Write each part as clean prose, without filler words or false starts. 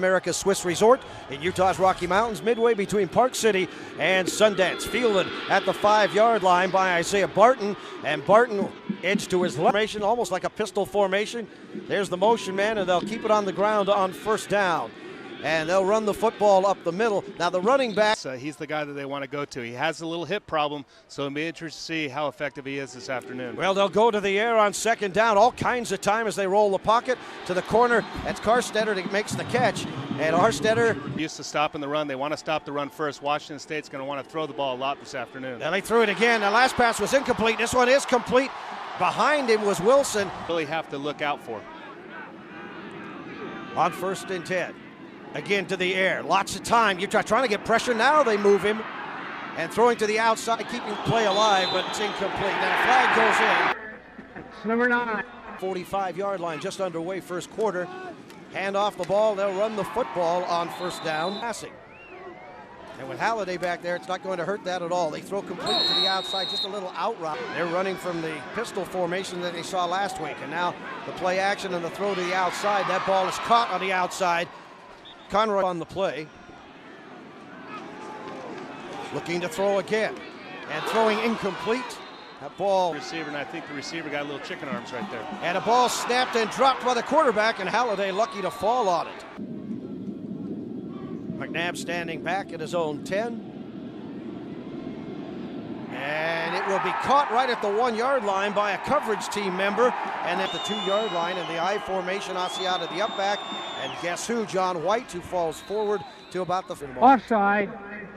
America's Swiss resort in Utah's Rocky Mountains, midway between Park City and Sundance. Fielded at the 5-yard line by Isaiah Barton, and Barton edge to his left, formation, almost like a pistol formation. There's the motion man, and they'll keep it on the ground on first down. And they'll run the football up the middle. Now the running back. He's the guy that they want to go to. He has a little hip problem, so it'll be interesting to see how effective he is this afternoon. Well, they'll go to the air on second down. All kinds of time as they roll the pocket to the corner. That's Carstetter that makes the catch. And Arstetter used to stopping the run. They want to stop the run first. Washington State's going to want to throw the ball a lot this afternoon. And they threw it again. The last pass was incomplete. This one is complete. Behind him was Wilson. Really have to look out for. On 1st and 10. Again to the air. Lots of time. You're trying to get pressure. Now they move him. And throwing to the outside, keeping play alive, but it's incomplete. Now a flag goes in. It's number 9. 45-yard line, just underway first quarter. Hand off the ball. They'll run the football on first down. Passing. And with Halliday back there, it's not going to hurt that at all. They throw complete to the outside, just a little out route. They're running from the pistol formation that they saw last week. And now the play action and the throw to the outside. That ball is caught on the outside. Conroy on the play. Looking to throw again. And throwing incomplete. That ball. Receiver, and I think the receiver got a little chicken arms right there. And a ball snapped and dropped by the quarterback, and Halliday lucky to fall on it. McNabb standing back at his own 10. And it will be caught right at the 1-yard line by a coverage team member. And at the 2-yard line in the I formation, Asiata the up back. And guess who? John White, who falls forward to about the offside.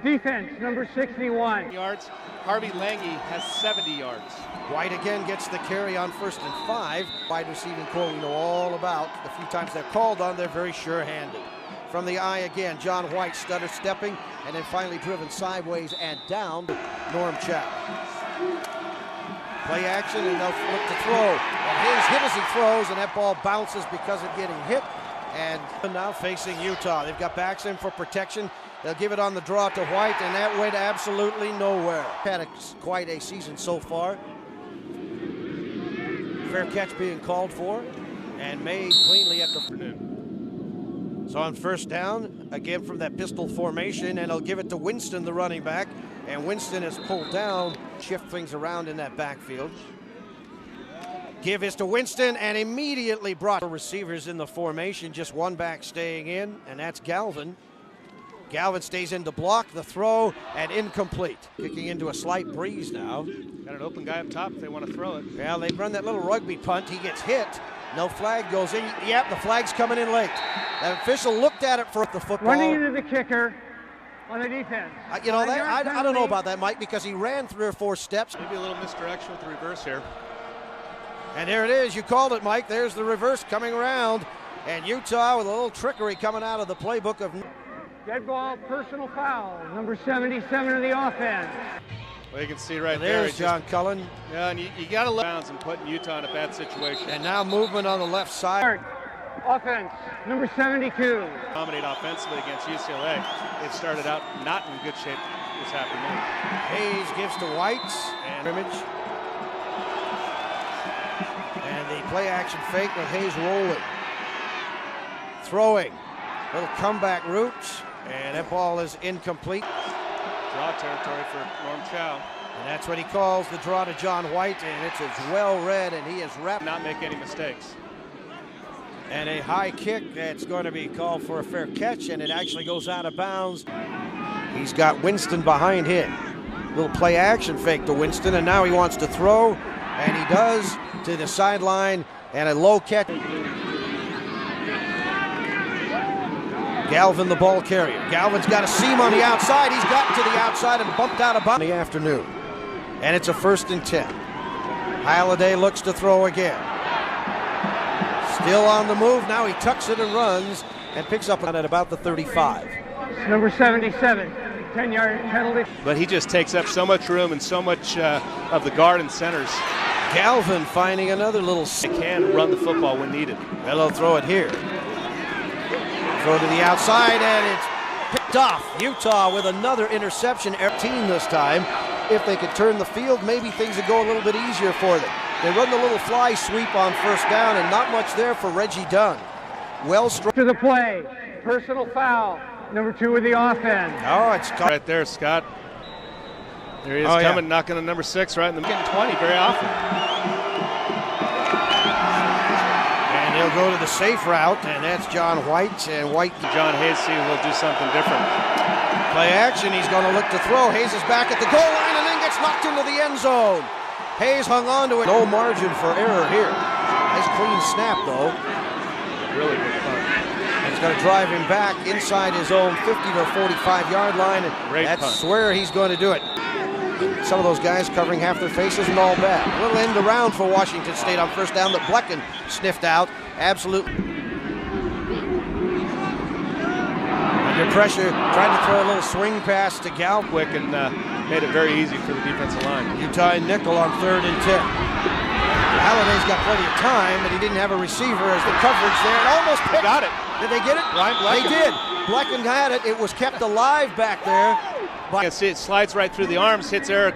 Defense, number 61. Yards. Harvey Lange has 70 yards. White again gets the carry on 1st and 5. Wide receiving core we know all about. The few times they're called on, they're very sure-handed. From the I again, John White stutter stepping, and then finally driven sideways and down. Norm Chow. Play action, and they'll look to throw. And Hayes hit as he throws, and that ball bounces because of getting hit. And now facing Utah. They've got backs in for protection. They'll give it on the draw to White, and that went absolutely nowhere. Had quite a season so far. Fair catch being called for, and made cleanly at the afternoon. So on first down, again from that pistol formation, and they'll give it to Winston, the running back. And Winston is pulled down, shift things around in that backfield. Give is to Winston, and immediately brought receivers in the formation, just one back staying in, and that's Galvin. Galvin stays in to block the throw, and incomplete. Kicking into a slight breeze now. Got an open guy up top if they want to throw it. Well, they run that little rugby punt. He gets hit. No flag goes in. Yep, the flag's coming in late. The official looked at it for the football. Running into the kicker on the defense. I don't know about that, Mike, because he ran 3 or 4 steps. Maybe a little misdirection with the reverse here. And there it is. You called it, Mike. There's the reverse coming around. And Utah with a little trickery coming out of the playbook of... Dead ball, personal foul, number 77 of the offense. Well, you can see right there's there. John Cullen. Yeah, and you got to let bounds and putting Utah in a bad situation. And now movement on the left side. Offense, number 72. Dominate offensively against UCLA. They've started out not in good shape this afternoon. Hayes gives to White and Rimmage. And the play action fake with Hayes rolling. Throwing. Little comeback route. And that ball is incomplete. Draw territory for Norm Chow. And that's what he calls the draw to John White, and it's as well read, and he is wrapped. Not make any mistakes. And a high kick that's going to be called for a fair catch, and it actually goes out of bounds. He's got Winston behind him. Little play action fake to Winston, and now he wants to throw, and he does to the sideline, and a low catch. Galvin, the ball carrier. Galvin's got a seam on the outside. He's gotten to the outside and bumped out of bounds in the afternoon. And it's a 1st and 10. Halliday looks to throw again. Still on the move. Now he tucks it and runs and picks up at about the 35. Number 77, 10-yard penalty. But he just takes up so much room and so much of the guard and centers. Galvin finding another little... They can run the football when needed. Well, they'll throw it here. Throw to the outside, and it's picked off. Utah with another interception. 13 this time. If they could turn the field, maybe things would go a little bit easier for them. They run the little fly sweep on first down, and not much there for Reggie Dunn. Well struck. To the play, Personal foul. Number 2 with the offense. Oh, it's Right there, Scott. There he is coming, knocking on number 6 right in the getting 20 very often. And he'll go to the safe route, and that's John White. And White, John Hayes, see will do something different. play action. He's going to look to throw. Hayes is back at the goal line and then gets knocked into the end zone. Hayes hung on to it. No margin for error here. Nice clean snap, though. Really good punt. He's going to drive him back inside his own 50 to 45-yard line, and Great that's punt. where he's going to do it. Some of those guys covering half their face isn't all bad. A little end around for Washington State on first down that Blecken sniffed out. Absolutely. Under pressure, tried to throw a little swing pass to Gal. Quick and made it very easy for the defensive line. Utah in nickel on 3rd and 10. Halliday's got plenty of time, but he didn't have a receiver as the coverage there. It almost picked. Got it. Did they get it? Ryan Blecken. They did. Blecken had it. It was kept alive back there. You can see it slides right through the arms, hits Eric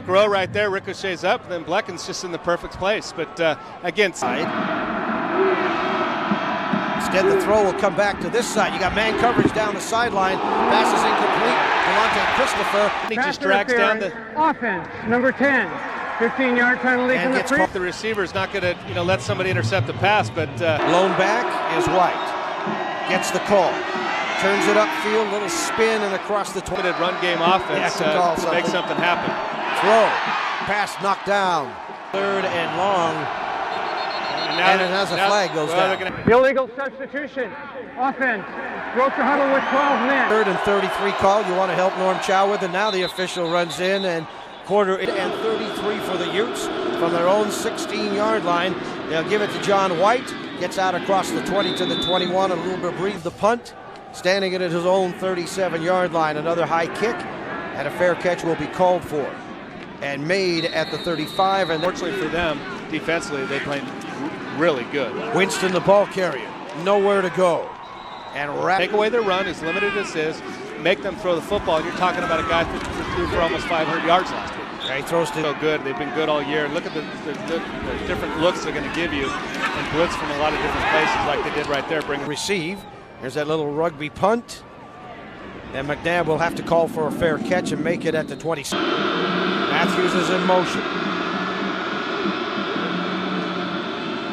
Rowe right there, ricochets up, then Blecken's just in the perfect place. But again, instead the throw will come back to this side. You got man coverage down the sideline. Pass is incomplete. Delonte Christopher. he just drags down the Offense, number 10. 15-yard penalty And from the gets free. caught. the receiver's not going to let somebody intercept the pass, but Blown back is White. Gets the call. Turns it upfield, little spin and across the 20. limited run game offense to call to make something happen. Throw. Pass knocked down. 3rd and long. And it has a flag goes down. Illegal substitution. Offense. Broke the huddle with 12 men. 3rd and 33 call. You want to help Norm Chow with it. Now the official runs in and 1/4 and 33 for the Utes from their own 16-yard line. They'll give it to John White. Gets out across the 20 to the 21. A little bit breathe the punt. Standing at his own 37-yard line. Another high kick and a fair catch will be called for and made at the 35. And Fortunately for them, defensively, they played really good. Winston, the ball carrier, nowhere to go. And Take away their run, as limited as is, make them throw the football. And you're talking about a guy who threw for almost 500 yards last week. he throws to So good. They've been good all year. Look at the different looks they're going to give you and blitz from a lot of different places like they did right there. receive. There's that little rugby punt. And McNabb will have to call for a fair catch and make it at the 20. Matthews is in motion.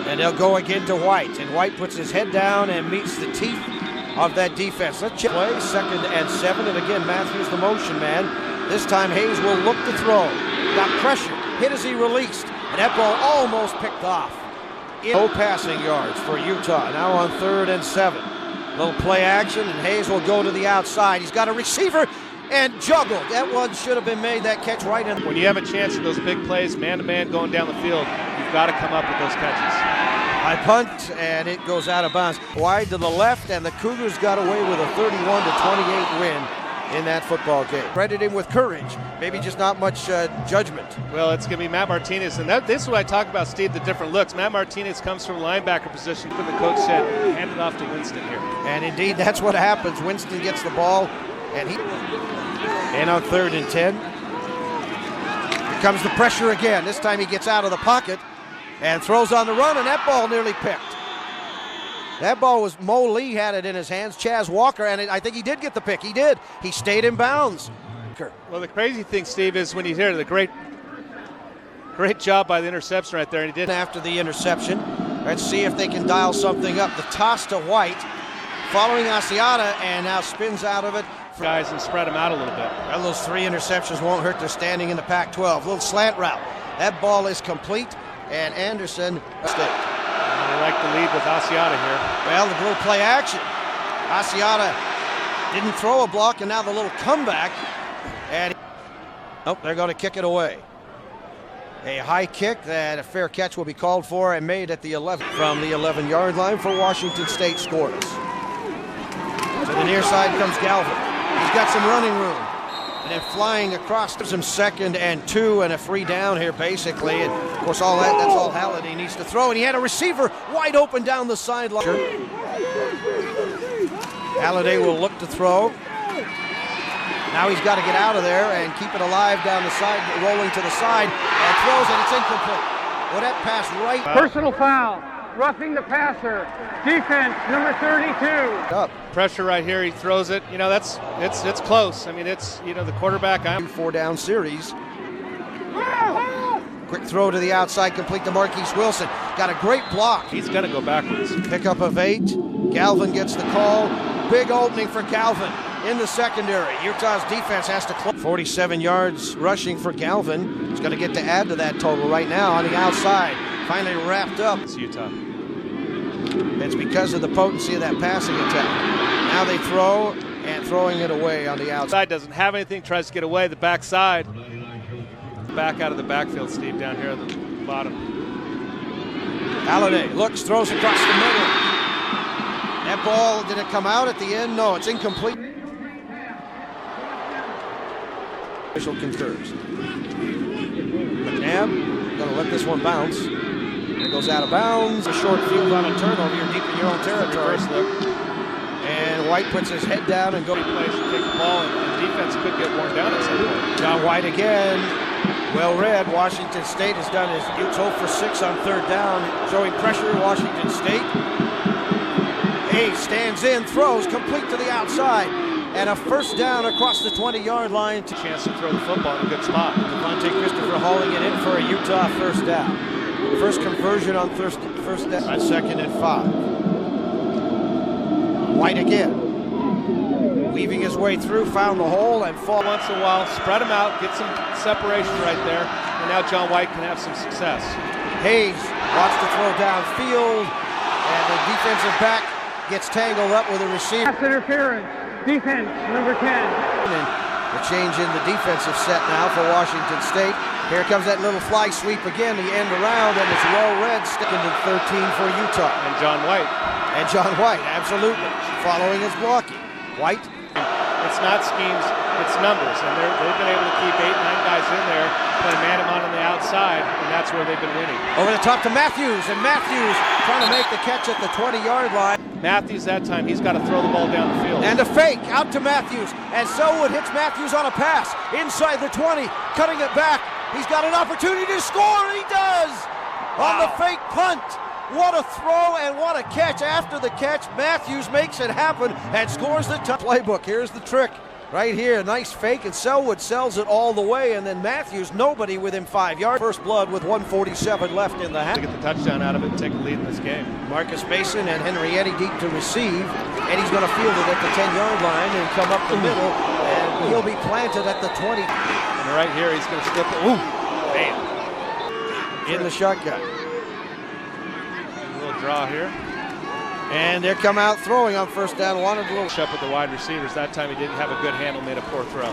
And they'll go again to White. And White puts his head down and meets the teeth of that defense. Let's check play. 2nd and 7. And again, Matthews the motion man. This time Hayes will look to throw. Got pressure. Hit as he released. And that ball almost picked off. No passing yards for Utah. Now on 3rd and 7. Little play action, and Hayes will go to the outside. He's got a receiver and juggled. That one should have been made, that catch right in. When you have a chance at those big plays, man-to-man going down the field, you've got to come up with those catches. High punt, and it goes out of bounds. Wide to the left, and the Cougars got away with a 31-28 win in that football game. Credit him with courage, maybe just not much judgment. Well, it's going to be Matt Martinez, and this is what I talk about, Steve, the different looks. Matt Martinez comes from linebacker position, but the coach said, hand it off to Winston here. And indeed, that's what happens. Winston gets the ball, and on 3rd and 10. Here comes the pressure again. This time he gets out of the pocket and throws on the run, and that ball nearly picked. That ball was, Mo Lee had it in his hands, Chaz Walker, and I think he did get the pick. He did. He stayed in bounds. Well, the crazy thing, Steve, is when you hear the great job by the interception right there, and he did. After the interception, let's see if they can dial something up. The toss to White, following Asiata, and now spins out of it. Guys and spread them out a little bit. Well, those 3 interceptions won't hurt their standing in the Pac-12. Little slant route. That ball is complete, and Anderson escaped. They like the lead with Asiata here. Well, the little play action. Asiata didn't throw a block, and now the little comeback. And they're going to kick it away. A high kick that a fair catch will be called for and made at the 11 from the 11-yard line for Washington State scoreless. To the near side comes Galvin. He's got some running room. And then flying across, gives him 2nd and 2 and a free down here basically. And of course that's all Halliday needs to throw. And he had a receiver wide open down the sideline. Halliday will look to throw. Now he's got to get out of there and keep it alive down the side, rolling to the side, and throws, and it's incomplete. Well, that pass right. Personal foul. roughing the passer. Defense, number 32. Up. Pressure right here, he throws it. You know, it's close. I mean, it's, you know, the quarterback. 4-down series. Quick throw to the outside, complete to Marquise Wilson. Got a great block. He's going to go backwards. Pickup of 8. Galvin gets the call. Big opening for Galvin in the secondary. Utah's defense has to close. 47 yards rushing for Galvin. He's going to get to add to that total right now on the outside. Finally wrapped up. It's Utah. It's because of the potency of that passing attack. Now they throw, and throwing it away on the outside. Side doesn't have anything, tries to get away. The backside. Back out of the backfield, Steve, down here at the bottom. Halliday looks, throws across the middle. That ball, did it come out at the end? No, it's incomplete. Official concurs. McNabb going to let this one bounce. It goes out of bounds. A short field on a turnover. You're deep in your own territory. And White puts his head down and goes. Place to take the ball, and defense could get worn down at some point. John White again. Well read. Washington State has done his 0 for 6 on 3rd down, showing pressure. Washington State. Hayes stands in, throws complete to the outside, and a 1st down across the 20-yard line. Chance to throw the football in a good spot. Devontae Christopher hauling it in for a Utah 1st down. First conversion on 1st down. On 2nd and 5. White again. Weaving his way through, found the hole, and fall. Once in a while, spread them out, get some separation right there, and now John White can have some success. Hayes wants to throw downfield, and the defensive back gets tangled up with a receiver. Pass interference. Defense, number 10. And a change in the defensive set now for Washington State. Here comes that little fly sweep again, the end around, and it's well read, sticking to 13 for Utah. And John White. And John White, absolutely, following his blocking. White. It's not schemes, it's numbers, and they've been able to keep 8, 9 guys in there, playing man-to-man on the outside, and that's where they've been winning. Over the top to Matthews, and Matthews trying to make the catch at the 20-yard line. Matthews that time, he's got to throw the ball down the field. And a fake out to Matthews, and Selwood hits Matthews on a pass inside the 20, cutting it back. He's got an opportunity to score, and he does! On the fake punt. What a throw and what a catch. After the catch, Matthews makes it happen and scores the playbook. Here's the trick right here. Nice fake, and Selwood sells it all the way, and then Matthews, nobody within 5 yards. First blood with 1:47 left in the half. To get the touchdown out of it and take a lead in this game. Marcus Mason and Henrietti deep to receive, and he's going to field it at the 10-yard line and come up the middle, and he'll be planted at the 20. And right here, he's going to slip it. Ooh, man. In the shotgun. Draw here. And they come out throwing on 1st down. Wanted a little up with the wide receivers. That time he didn't have a good handle, made a poor throw.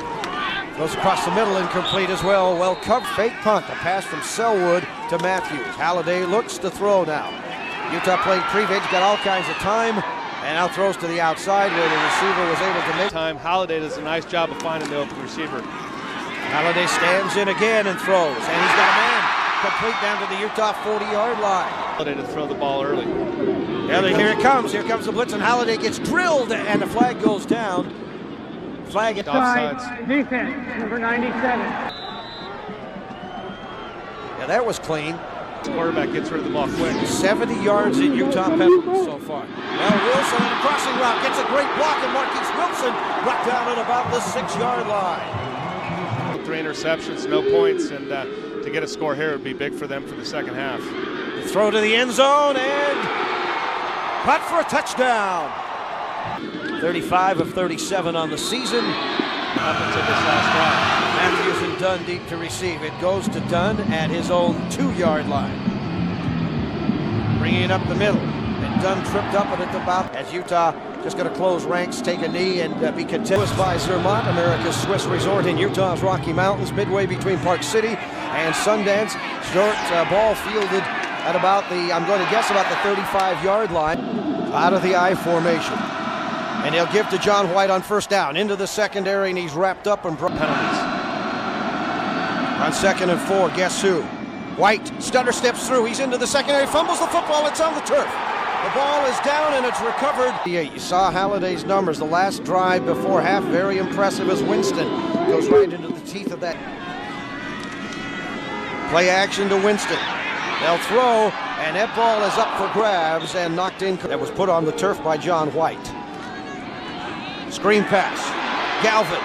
Goes across the middle, incomplete as well. Well covered, fake punt. A pass from Selwood to Matthews. Halliday looks to throw now. Utah played pre-vig, got all kinds of time, and now throws to the outside where the receiver was able to make time. Halliday does a nice job of finding the open receiver. Halliday stands in again and throws, and he's got a man complete down to the Utah 40-yard line. Halliday to throw the ball early. Yeah, here it comes. Here comes the blitz, and Halliday gets drilled, and the flag goes down. Flag it. Offsides. Defense, number 97. Yeah, that was clean. The quarterback gets rid of the ball quick. 70 yards in Utah penalties so far. Now Wilson on a crossing route gets a great block, and Marquise Wilson brought down at about the 6-yard line. 3 interceptions, no points, and to get a score here would be big for them for the second half. The throw to the end zone, and caught for a touchdown. 35 of 37 on the season. Up until this last drive. Matthews and Dunn deep to receive. It goes to Dunn at his own 2-yard line. Bringing it up the middle. And Dunn tripped up at about as Utah just going to close ranks, take a knee, and be content. By Zermatt, America's Swiss resort in Utah's Rocky Mountains, midway between Park City and Sundance. Short ball fielded at about the, I'm going to guess, about the 35-yard line. Out of the I formation. And he'll give to John White on 1st down. Into the secondary, and he's wrapped up and penalties. On 2nd and 4, guess who? White, stutter steps through. He's into the secondary, fumbles the football. It's on the turf. The ball is down, and it's recovered. You saw Halliday's numbers. The last drive before half, very impressive as Winston goes right into the teeth of that. Play action to Winston. They'll throw, And that ball is up for grabs and knocked in. That was put on the turf by John White. Screen pass. Galvin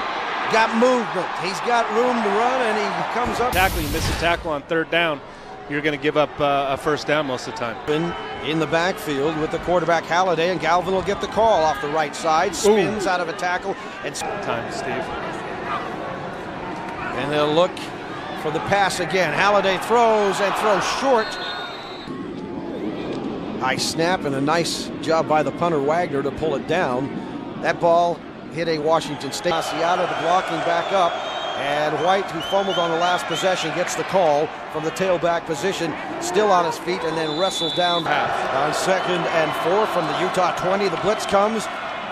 got movement. He's got room to run, and he comes up. Tackle, you miss a tackle on third down, you're going to give up a first down most of the time. In the backfield with the quarterback Halliday, and Galvin will get the call off the right side. Spins out of a tackle. And time, Steve. And they'll look for the pass again. Halliday throws and throws short. High snap and a nice job by the punter Wagner to pull it down. That ball hit a Washington State. Asiata, the blocking back up, and White, who fumbled on the last possession, gets the call from the tailback position, still on his feet, and then wrestles down on 2nd and 4 from the Utah 20. The blitz comes,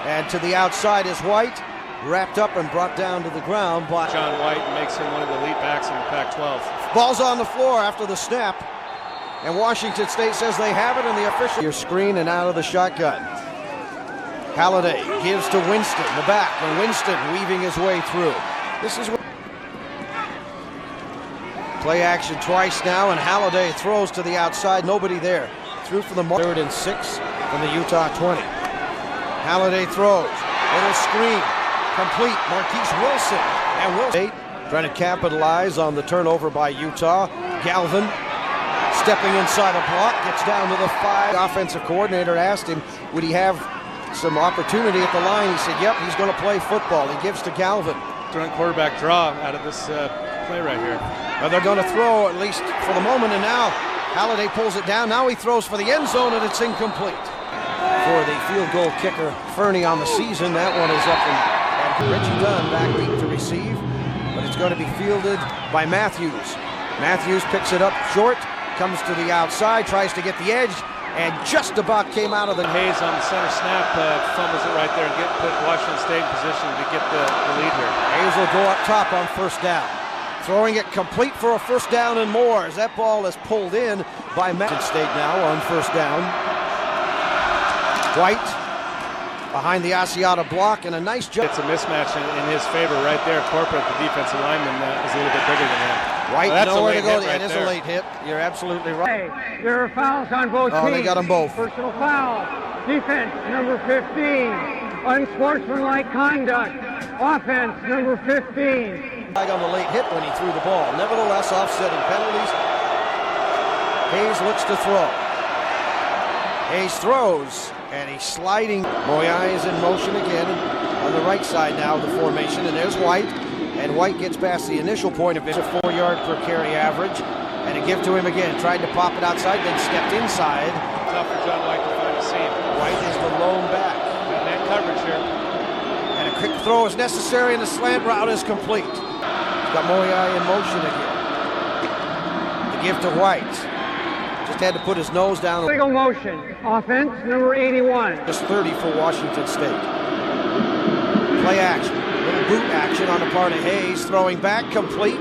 and to the outside is White, wrapped up and brought down to the ground by John White, makes him one of the elite backs in the Pac-12. Ball's on the floor after the snap, and Washington State says they have it, and the official. Your screen and out of the shotgun. Halliday gives to Winston, the back, and Winston weaving his way through. This is play action twice now, and Halliday throws to the outside. Nobody there. Through for the 3rd and 6 from the Utah 20. Halliday throws. Little screen. Complete. Marquise Wilson. And Wilson trying to capitalize on the turnover by Utah. Galvin stepping inside a block. Gets down to the 5. Offensive coordinator asked him, would he have some opportunity at the line? He said, yep, he's going to play football. He gives to Galvin. Throwing quarterback draw out of this play right here. Well, they're going to throw, at least for the moment, and now Halliday pulls it down. Now he throws for the end zone, and it's incomplete. For the field goal kicker, Fernie, on the season, that one is up, and Richie Dunn back deep to receive, but it's going to be fielded by Matthews. Matthews picks it up short, comes to the outside, tries to get the edge, and just about came out of the... Hayes on the center snap fumbles it right there and put Washington State in position to get the lead here. Hayes will go up top on first down. Throwing it complete for a first down and more as that ball is pulled in by Washington State now on first down. White behind the Asiata block, and a nice jump. It's a mismatch in his favor right there. Corporate, the defensive lineman, is a little bit bigger than him. White, nowhere to go. Right, it is a late hit. You're absolutely right. Hey, there are fouls on both teams. Oh, they got them both. Personal foul. Defense, number 15. Unsportsmanlike conduct. Offense, number 15. On the late hit when he threw the ball. Nevertheless, offsetting penalties. Hayes looks to throw. Hayes throws, and he's sliding. Moyai is in motion again on the right side now of the formation, and there's White. And White gets past the initial point of it, a 4-yard per carry average, and a give to him again. Tried to pop it outside, then stepped inside. Tough for John White to find a seam. White is the lone back. Got that coverage here. And a quick throw is necessary, and the slant route is complete. Got Moyai in motion again. The give to White. Just had to put his nose down. Legal motion. Offense, number 81. Just 30 for Washington State. Play action. Little boot action on the part of Hayes. Throwing back, complete.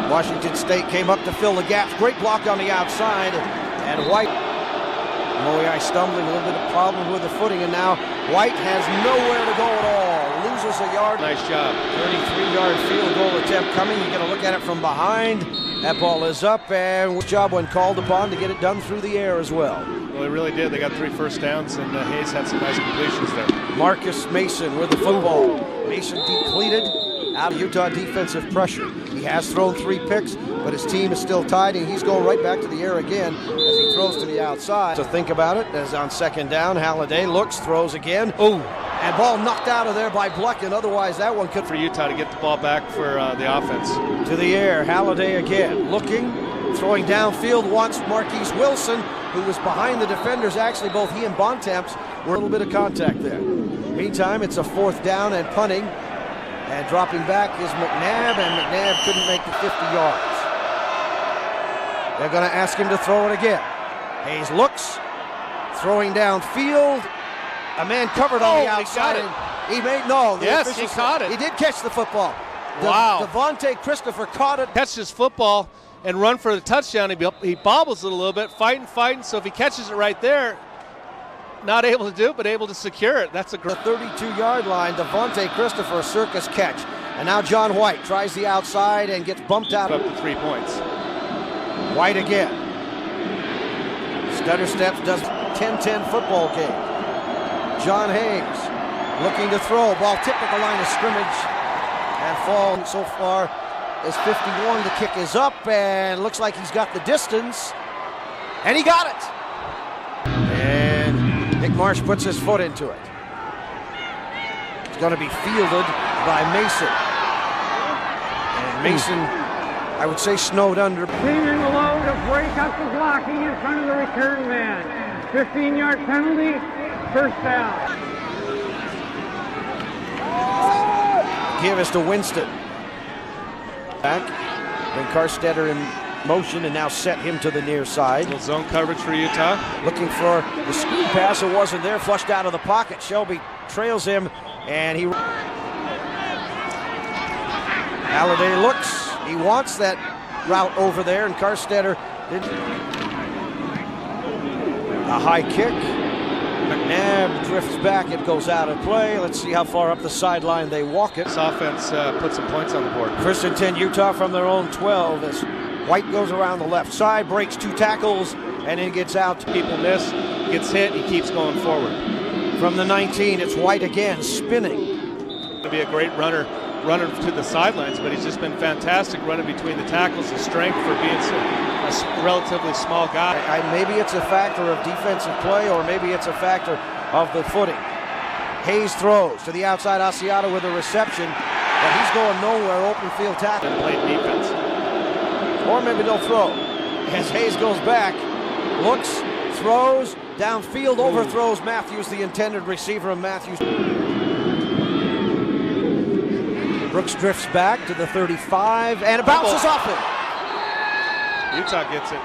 Washington State came up to fill the gaps. Great block on the outside. And White. Moyai stumbling, a little bit of problem with the footing, and now White has nowhere to go at all. Loses a yard. Nice job. 33-yard field goal attempt coming. You're going to look at it from behind. That ball is up, and good job when called upon to get it done through the air as well. Well, they really did. They got 3 first downs, and Hayes had some nice completions there. Marcus Mason with the football. Mason depleted out of Utah defensive pressure. He has thrown 3 picks, but his team is still tied, and he's going right back to the air again as he throws to the outside. So think about it, as on second down, Halliday looks, throws again. Oh, and ball knocked out of there by Blecken. Otherwise, that one could... For Utah to get the ball back for the offense. To the air, Halliday again, looking, throwing downfield, wants Marquise Wilson, who was behind the defenders. Actually, both he and Bontemps were a little bit of contact there. Meantime, it's a 4th down and punting. And dropping back is McNabb, and McNabb couldn't make the 50 yards. They're going to ask him to throw it again. Hayes looks, throwing downfield. A man covered on the outside. He made no. Yes, he caught it. He did catch the football. Wow. Devontae Christopher caught it. Catches his football and run for the touchdown. He bobbles it a little bit, fighting. So if he catches it right there, not able to do it, but able to secure it. That's a great. The 32-yard line, Devontae Christopher, circus catch. And now John White tries the outside and gets bumped out. Up to 3 points. White again. Stutter steps, does 10-10 football game. John Hayes looking to throw. Ball tipped at the line of scrimmage and fall so far is 51. The kick is up and looks like he's got the distance. And he got it. And Nick Marsh puts his foot into it. It's going to be fielded by Mason. And Mason, I would say, snowed under. Cleaning the low to break up the blocking in front of the return man. 15-yard penalty, first down. Give us to Winston. Back. Bring Carstetter in motion and now set him to the near side. Little zone coverage for Utah. Looking for the screen pass. It wasn't there. Flushed out of the pocket. Shelby trails him and he... Halliday looks. He wants that route over there and Carstetter didn't. A high kick. McNabb drifts back. It goes out of play. Let's see how far up the sideline they walk it. This offense put some points on the board. First and 10, Utah from their own 12 as White goes around the left side, breaks 2 tackles, and then gets out. People miss, gets hit, he keeps going forward. From the 19, it's White again, spinning. To be a great runner to the sidelines, but he's just been fantastic running between the tackles. His strength for being a relatively small guy. Maybe it's a factor of defensive play, or maybe it's a factor of the footing. Hayes throws to the outside. Asiata with a reception, but he's going nowhere. Open field tackle. And played defense. Or maybe they'll throw. As Hayes goes back, looks, throws, downfield, overthrows Matthews, the intended receiver of Matthews. Brooks drifts back to the 35, and it bounces off him. Utah gets it.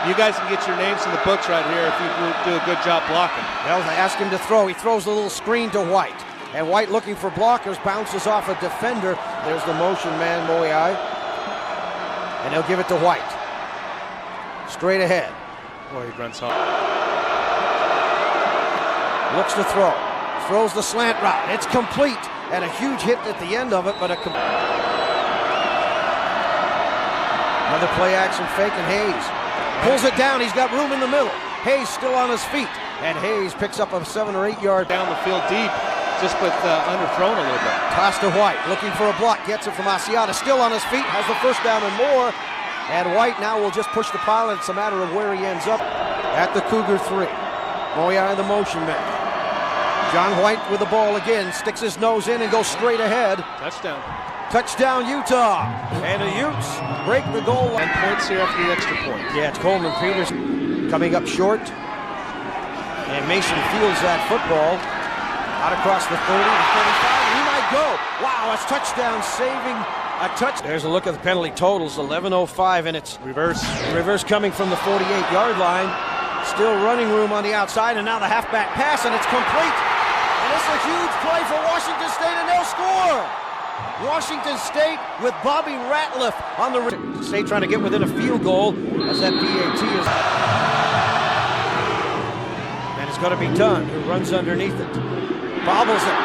You guys can get your names in the books right here if you do a good job blocking. Well, they ask him to throw. He throws a little screen to White. And White looking for blockers, bounces off a defender. There's the motion man, Moiai. And he'll give it to White. Straight ahead. Boy, he runs hard. Looks to throw. Throws the slant route. It's complete. And a huge hit at the end of it, but another play action fake, and Hayes pulls it down. He's got room in the middle. Hayes still on his feet, and Hayes picks up a 7 or 8 yard down the field deep, just with underthrown a little bit. Toss to White, looking for a block, gets it from Asiata, still on his feet, has the first down and more, and White now will just push the pile, and it's a matter of where he ends up at the Cougar 3. Moiai the motion man. John White with the ball again, sticks his nose in and goes straight ahead. Touchdown. Touchdown, Utah. And the Utes break the goal line. 10 points here after the extra point. Yeah, it's Coleman Peters coming up short. And Mason fields that football out across the 30, the 35. He might go. Wow, that's touchdown saving a touch. There's a look at the penalty totals, 11:05, and it's Reverse coming from the 48-yard line. Still running room on the outside, and now the halfback pass, and it's complete. And it's a huge play for Washington State, and they'll score. Washington State with Bobby Ratliff on the State trying to get within a field goal as that PAT is. And it's going to be Dunn who runs underneath it. Bobbles it,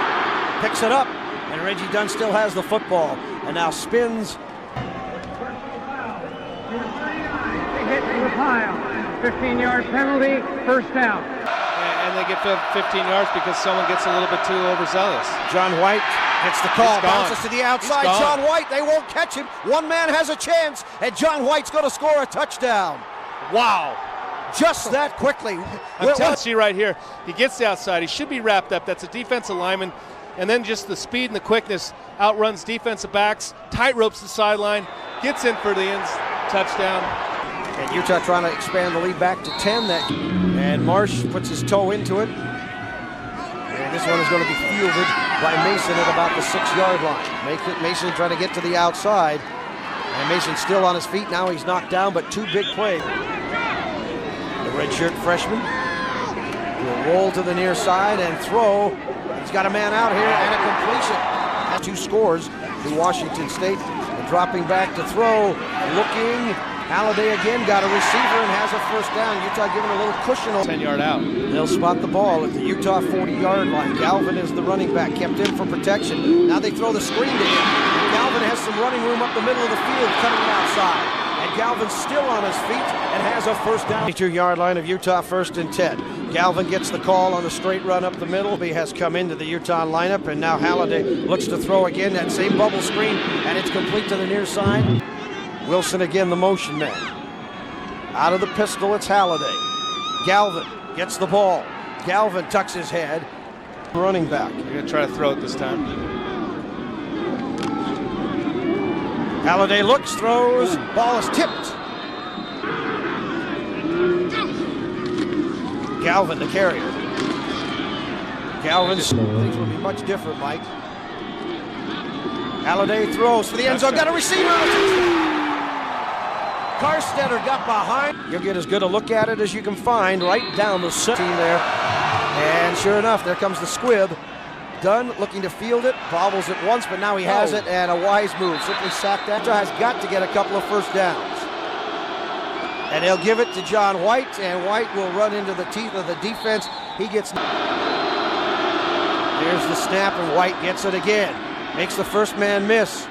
picks it up, and Reggie Dunn still has the football and now spins. They hit the pile. 15-yard penalty, first down. And they get 15 yards because someone gets a little bit too overzealous. John White gets the call, bounces to the outside. John White, they won't catch him. One man has a chance, and John White's going to score a touchdown. Wow. Just that quickly. I'm telling you right here, he gets the outside. He should be wrapped up. That's a defensive lineman. And then just the speed and the quickness outruns defensive backs, tight ropes the sideline, gets in for the ends, touchdown. And Utah trying to expand the lead back to 10. And Marsh puts his toe into it. And this one is going to be fielded by Mason at about the 6-yard line. Mason trying to get to the outside. And Mason's still on his feet. Now he's knocked down, but 2 big plays. The redshirt freshman will roll to the near side and throw. He's got a man out here and a completion. That's 2 scores to Washington State. And dropping back to throw, looking. Halliday again got a receiver and has a first down. Utah giving a little cushion. 10-yard out. They'll spot the ball at the Utah 40-yard line. Galvin is the running back, kept in for protection. Now they throw the screen to him. And Galvin has some running room up the middle of the field, cutting it outside. And Galvin's still on his feet and has a first down. 22-yard line of Utah, 1st and 10. Galvin gets the call on the straight run up the middle. He has come into the Utah lineup, and now Halliday looks to throw again. That same bubble screen, and it's complete to the near side. Wilson again, the motion man. Out of the pistol, it's Halliday. Galvin gets the ball. Galvin tucks his head. Running back. You're going to try to throw it this time. Halliday looks, throws, ball is tipped. Galvin, the carrier. Galvin's things will be much different, Mike. Halliday throws for the end zone, got a receiver. Carstetter got behind. You'll get as good a look at it as you can find right down the center there. And sure enough, there comes the squib. Dunn looking to field it, bobbles it once, but now he has it, and a wise move. Simply sacked that. Has got to get a couple of first downs. And they'll give it to John White, and White will run into the teeth of the defense. He gets... Here's the snap, and White gets it again. Makes the first man miss.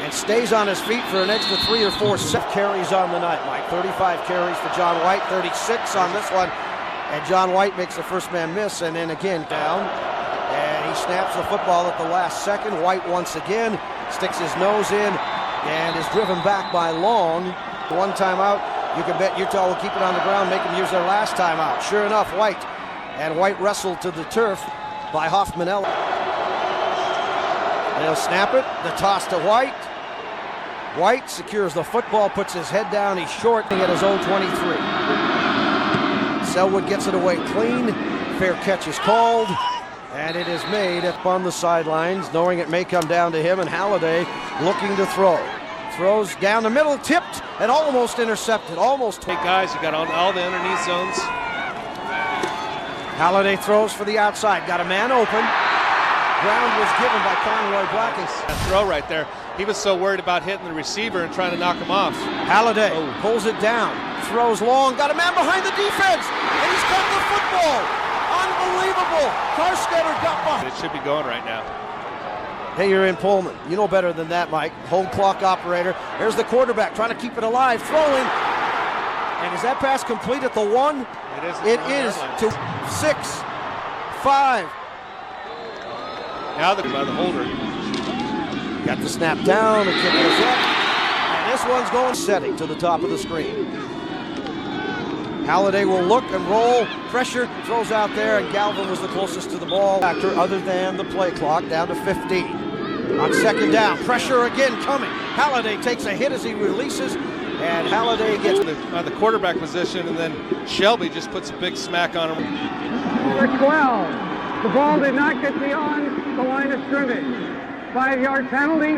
And stays on his feet for an extra 3 or 4 carries on the night, Mike. 35 carries for John White, 36 on this one. And John White makes the first man miss, and then again down. And he snaps the football at the last second. White once again sticks his nose in and is driven back by Long. One timeout. You can bet Utah will keep it on the ground, make them use their last timeout. Sure enough, White. And White wrestled to the turf by Hoffmanella. They'll snap it. The toss to White. White secures the football, puts his head down. He's short at his own 23. Selwood gets it away clean. Fair catch is called. And it is made up on the sidelines, knowing it may come down to him. And Halliday looking to throw. Throws down the middle, tipped, and almost intercepted. Almost. Hey guys, you got on all the underneath zones. Halliday throws for the outside. Got a man open. Ground was given by Conroy Blacking. That throw right there. He was so worried about hitting the receiver and trying to knock him off. Halliday pulls it down. Throws long. Got a man behind the defense. And he's got the football. Unbelievable. Carstetter got behind. It should be going right now. Hey, you're in Pullman. You know better than that, Mike. Home clock operator. There's the quarterback trying to keep it alive. Throwing. And is that pass complete at the 1? It is to 6, 5. Now by the holder. Got the snap down. The kick is up. And this one's going setting to the top of the screen. Halliday will look and roll. Pressure, throws out there, and Galvin was the closest to the ball factor other than the play clock, down to 15. On second down, pressure again coming. Halliday takes a hit as he releases, and Halliday gets the quarterback position, and then Shelby just puts a big smack on him. Number 12. The ball did not get beyond the line of scrimmage. 5-yard penalty.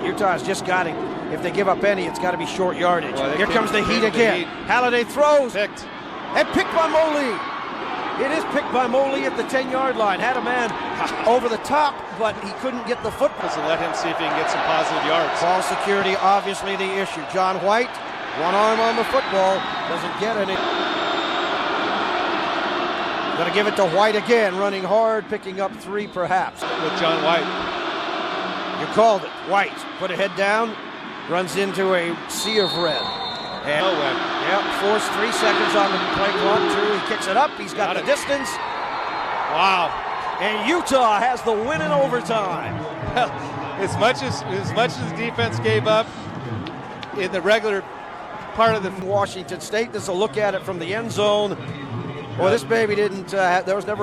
Utah's just got it. If they give up any, it's got to be short yardage. Well, here comes the heat again. Halliday throws. Picked. And picked by Molee. It is picked by Molee at the 10-yard line. Had a man over the top, but he couldn't get the football. So let him see if he can get some positive yards. Ball security, obviously the issue. John White, one arm on the football, doesn't get any. Going to give it to White again, running hard, picking up 3 perhaps. With John White. You called it. White put a head down, runs into a sea of red. And no way. Yep, forced 3 seconds on the play clock. 2, he kicks it up. He's got the distance. Wow. And Utah has the win in overtime. Well, as much as the defense gave up in the regular part of the Washington State. This is a look at it from the end zone. Boy, this baby didn't. There was never.